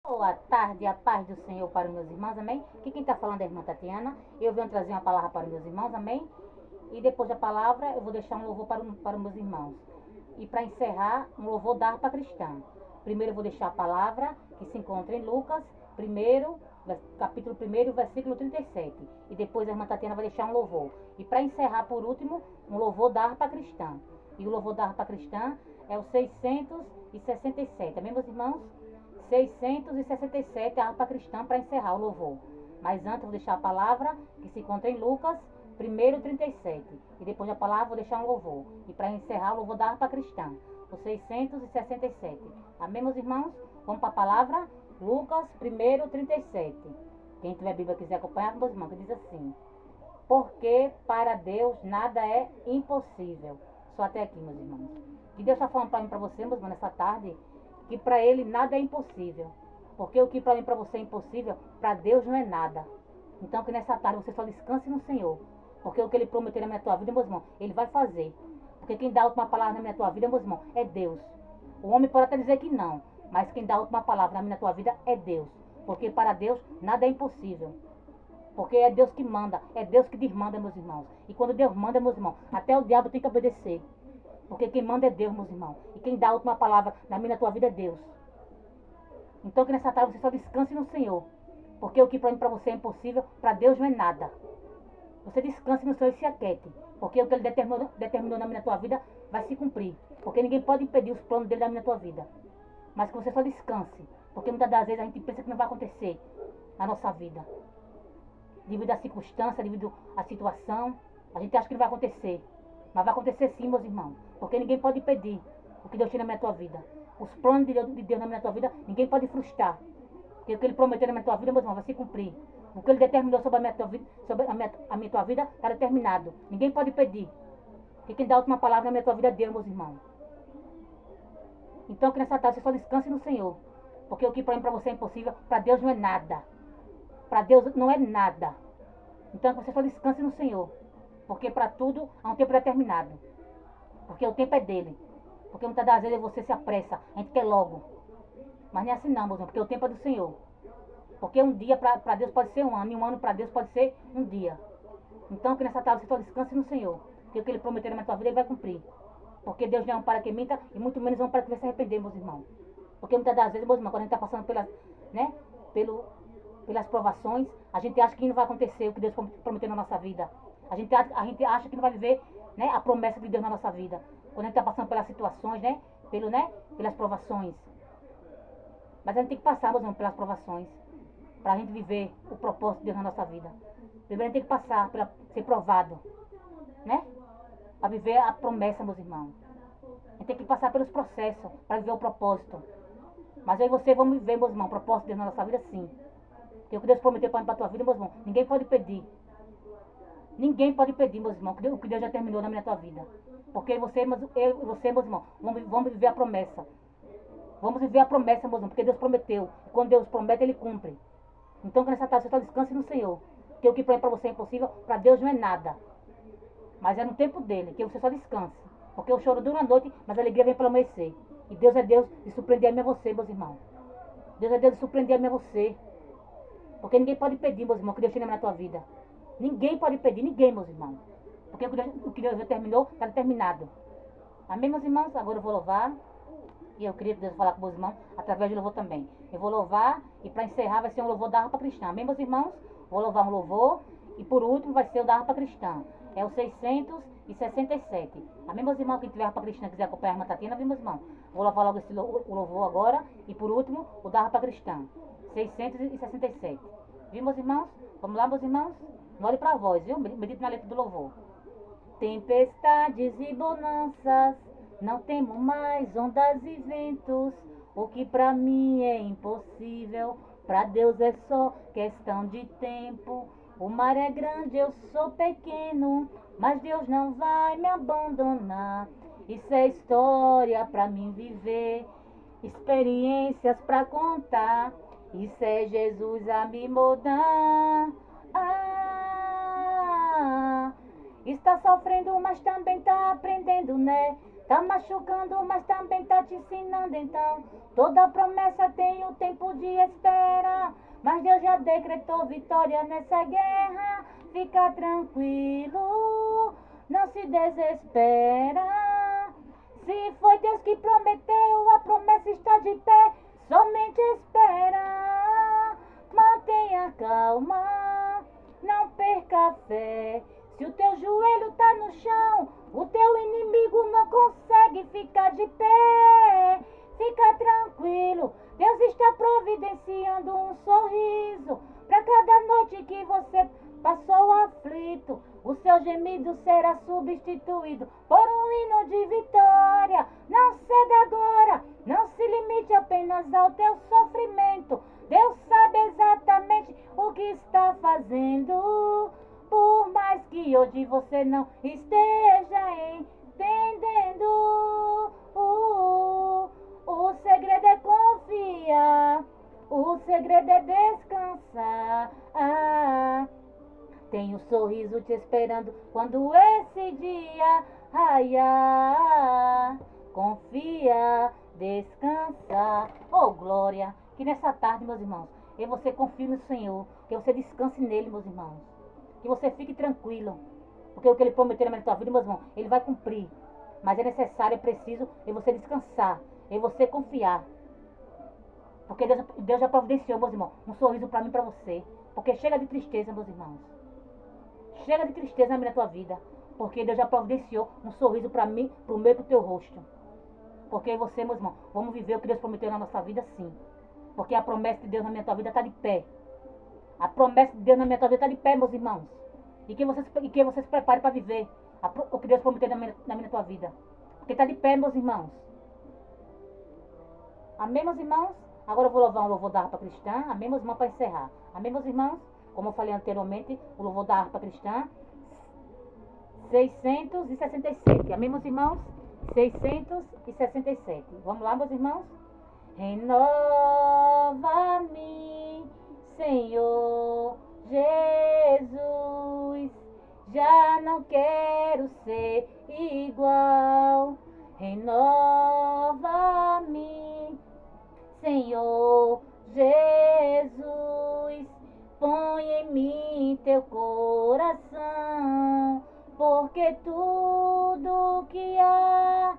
Boa tarde, a paz do Senhor para os meus irmãos, amém? Aqui quem está falando é a irmã Tatiana. Eu venho trazer uma palavra para os meus irmãos, amém? E depois da palavra eu vou deixar um louvor para os meus irmãos. E para encerrar, um louvor da harpa cristã. Primeiro eu vou deixar a palavra que se encontra em Lucas, capítulo 1, versículo 37. E depois a irmã Tatiana vai deixar um louvor. E para encerrar, por último, um louvor da harpa cristã. E o louvor da harpa cristã é o 667, amém, meus irmãos? 667, a harpa cristã, para encerrar o louvor. Mas antes eu vou deixar a palavra que se encontra em Lucas 1:37. E depois da palavra vou deixar um louvor. E para encerrar o louvor da harpa cristã, o 667. Amém, meus irmãos? Vamos para a palavra Lucas 1:37. Quem tiver a Bíblia quiser acompanhar, meus irmãos, que diz assim: porque para Deus nada é impossível. Só até aqui, meus irmãos. E Deus está falando para mim, para você, meus irmãos, nessa tarde, que para Ele nada é impossível. Porque o que para mim, para você é impossível, para Deus não é nada. Então que nessa tarde você só descanse no Senhor. Porque o que Ele prometeu na minha tua vida, meus irmãos, Ele vai fazer. Porque quem dá a última palavra na minha tua vida, meus irmãos, é Deus. O homem pode até dizer que não, mas quem dá a última palavra na minha tua vida é Deus. Porque para Deus nada é impossível. Porque é Deus que manda, é Deus que desmanda, meus irmãos. E quando Deus manda, meus irmãos, até o diabo tem que obedecer. Porque quem manda é Deus, meus irmãos. E quem dá a última palavra na minha tua vida é Deus. Então que nessa tarde você só descanse no Senhor. Porque o que para mim, para você é impossível, para Deus não é nada. Você descanse no Senhor e se aquiete. Porque o que Ele determinou na minha tua vida vai se cumprir. Porque ninguém pode impedir os planos dele na minha tua vida. Mas que você só descanse. Porque muitas das vezes a gente pensa que não vai acontecer na nossa vida. Devido à circunstância, devido à situação, a gente acha que não vai acontecer. Mas vai acontecer sim, meus irmãos. Porque ninguém pode impedir o que Deus tem na minha tua vida. Os planos de Deus na minha tua vida, ninguém pode frustrar. Porque o que Ele prometeu na minha tua vida, meus irmãos, vai se cumprir. O que Ele determinou sobre a minha tua vida, sobre a minha tua vida, está determinado. Ninguém pode impedir. Porque quem dá a última palavra na minha tua vida é Deus, meus irmãos. Então que nessa tarde você só descanse no Senhor. Porque o que para mim, para você é impossível, para Deus não é nada. Para Deus não é nada. Então que você só descanse no Senhor. Porque para tudo há um tempo determinado. Porque o tempo é dele. Porque muitas das vezes você se apressa, a gente quer logo. Mas não é assim não, meus irmãos, porque o tempo é do Senhor. Porque um dia para Deus pode ser um ano, e um ano para Deus pode ser um dia. Então que nessa tarde você só descanse no Senhor. Porque o que Ele prometeu na tua vida, Ele vai cumprir. Porque Deus não é um para que minta, e muito menos é um para que você se arrepender, meus irmãos. Porque muitas das vezes, meus irmãos, quando a gente está passando pelas provações, a gente acha que não vai acontecer o que Deus prometeu na nossa vida. A gente acha que não vai viver, né, a promessa de Deus na nossa vida. Quando a gente está passando pelas situações, pelas provações. Mas a gente tem que passar, meus irmãos, pelas provações. Para a gente viver o propósito de Deus na nossa vida. Primeiro a gente tem que passar, ser provado. Né? Para viver a promessa, meus irmãos. A gente tem que passar pelos processos para viver o propósito. Mas eu e você vamos viver, meus irmãos, o propósito de Deus na nossa vida, sim. Porque o que Deus prometeu para a tua vida, meus irmãos, ninguém pode pedir. Ninguém pode pedir, meus irmãos, o que Deus já terminou na minha tua vida. Porque eu e você, meus irmãos, vamos viver a promessa. Vamos viver a promessa, meus irmãos, porque Deus prometeu. E quando Deus promete, Ele cumpre. Então, que nessa tarde você só descanse no Senhor. Porque o que para você é impossível, para Deus não é nada. Mas é no tempo dele, que você só descanse. Porque o choro dura a noite, mas a alegria vem pelo amanhecer. E Deus é Deus de surpreender a mim e a você, meus irmãos. Deus é Deus de surpreender a mim e a você. Porque ninguém pode pedir, meus irmãos, que Deus tenha na tua vida. Ninguém pode pedir, ninguém, meus irmãos. Porque o que Deus determinou, está determinado. Amém, meus irmãos? Agora eu vou louvar. E eu queria que Deus falar com meus irmãos através de louvor também. Eu vou louvar e para encerrar vai ser um louvor da harpa cristã. Amém, meus irmãos? Vou louvar um louvor e por último vai ser o da harpa cristã. É o 667. Amém, meus irmãos? Quem tiver harpa cristã quiser acompanhar a irmã Tatiana, amém, meus irmãos? Vou louvar logo o louvor agora e por último o da harpa cristã. 667. Viu, meus irmãos? Vamos lá, meus irmãos? Não olhe para a voz, viu? Medite na letra do louvor. Tempestades e bonanças, não temo mais ondas e ventos. O que para mim é impossível, para Deus é só questão de tempo. O mar é grande, eu sou pequeno, mas Deus não vai me abandonar. Isso é história para mim viver, experiências para contar. Isso é Jesus a me moldar. Está sofrendo, mas também está aprendendo, né? Tá machucando, mas também tá te ensinando então. Toda promessa tem o tempo de espera, mas Deus já decretou vitória nessa guerra. Fica tranquilo, não se desespera. Se foi Deus que prometeu, a promessa está de pé. Somente espera, mantenha calma, não perca a fé. Se o teu joelho tá no chão, o teu inimigo não consegue ficar de pé. Fica tranquilo, Deus está providenciando um sorriso para cada noite que você passou aflito. O seu gemido será substituído por um hino de vitória. Não ceda agora, não se limite apenas ao teu sofrimento. Deus sabe exatamente o que está fazendo. Por mais que hoje você não esteja entendendo, o segredo é confiar, o segredo é descansar. Tem um sorriso te esperando quando esse dia raiar. Confia, descansa. Oh, glória! Que nessa tarde, meus irmãos, e você confie no Senhor, que você descanse nele, meus irmãos. Que você fique tranquilo, porque o que ele prometeu na tua vida, meus irmãos, ele vai cumprir. Mas é necessário, é preciso, e você descansar, e você confiar. Porque Deus já providenciou, meus irmãos, um sorriso para mim e para você. Porque chega de tristeza, meus irmãos. Chega de tristeza na tua vida. Porque Deus já providenciou um sorriso para mim, para o meu e para o teu rosto. Porque você, meus irmãos, vamos viver o que Deus prometeu na nossa vida, sim. Porque a promessa de Deus na minha tua vida está de pé. A promessa de Deus na minha tua vida está de pé, meus irmãos. E que você se prepare para viver o que Deus prometeu na minha tua vida. Porque está de pé, meus irmãos. Amém, meus irmãos? Agora eu vou louvar um louvor da harpa cristã. Amém, meus irmãos, para encerrar. Amém, meus irmãos? Como eu falei anteriormente, o louvor da harpa cristã 667. Amém, meus irmãos? 667. Vamos lá, meus irmãos? Renova-me, Senhor Jesus. Já não quero ser igual. Renova-me, Senhor Jesus. Põe em mim teu coração, porque tudo que há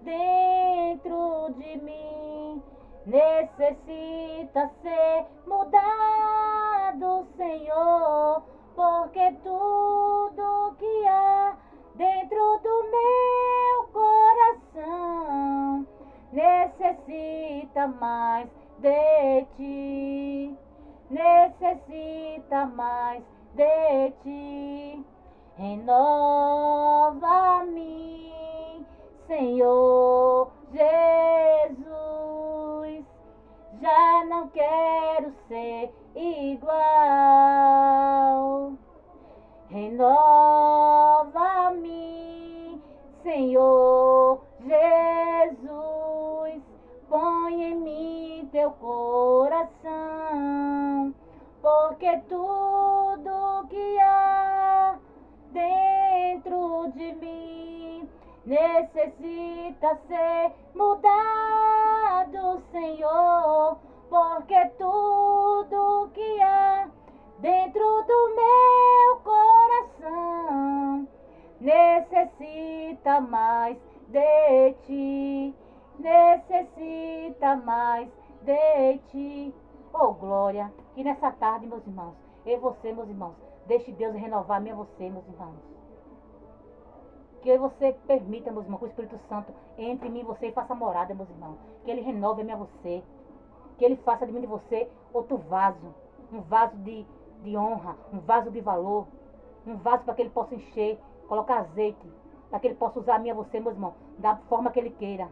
dentro de mim necessita ser mudado, Senhor, porque tudo que há dentro do meu coração necessita mais de ti. Necessita mais de ti. Renova-me, Senhor Jesus. Já não quero ser igual. Renova-me, Senhor Jesus. Põe em mim teu coração, porque tudo que há dentro de mim necessita ser mudado, Senhor, porque tudo que há dentro do meu coração necessita mais de ti. Necessita mais de ti. Oh, glória! Que nessa tarde, meus irmãos, eu e você, meus irmãos, deixe Deus renovar-me a você, meus irmãos. Que você permita, meus irmãos, que o Espírito Santo entre em mim e você e faça morada, meus irmãos. Que Ele renove a você. Que Ele faça de mim e de você outro vaso. Um vaso de honra, um vaso de valor. Um vaso para que Ele possa encher, colocar azeite. Para que Ele possa usar a mim e a você, meus irmãos, da forma que Ele queira.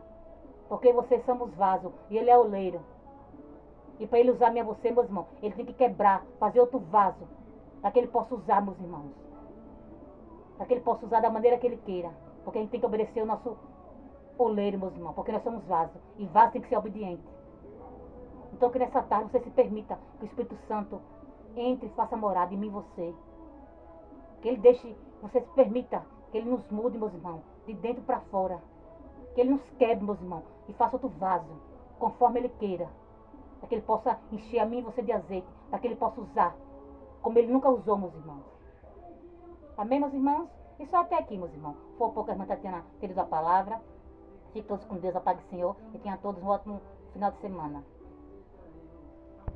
Porque vocês somos vaso e Ele é oleiro. E para Ele usar a mim e a você, meus irmãos, Ele tem que quebrar, fazer outro vaso. Para que Ele possa usar, meus irmãos. Para que Ele possa usar da maneira que Ele queira. Porque a gente tem que obedecer o nosso oleiro, meus irmãos. Porque nós somos vaso. E vaso tem que ser obediente. Então que nessa tarde você se permita que o Espírito Santo entre e faça morada em mim e você. Que Ele deixe, você se permita que Ele nos mude, meus irmãos, de dentro para fora. Que Ele nos quebre, meus irmãos, e faça outro vaso, conforme Ele queira. Para que Ele possa encher a mim e você de azeite, para que Ele possa usar, como Ele nunca usou, meus irmãos. Amém, meus irmãos? E só até aqui, meus irmãos. Foi pouco a irmã Tatiana ter lido a palavra. Fiquem todos com Deus, a paz do Senhor. E tenham todos um ótimo final de semana.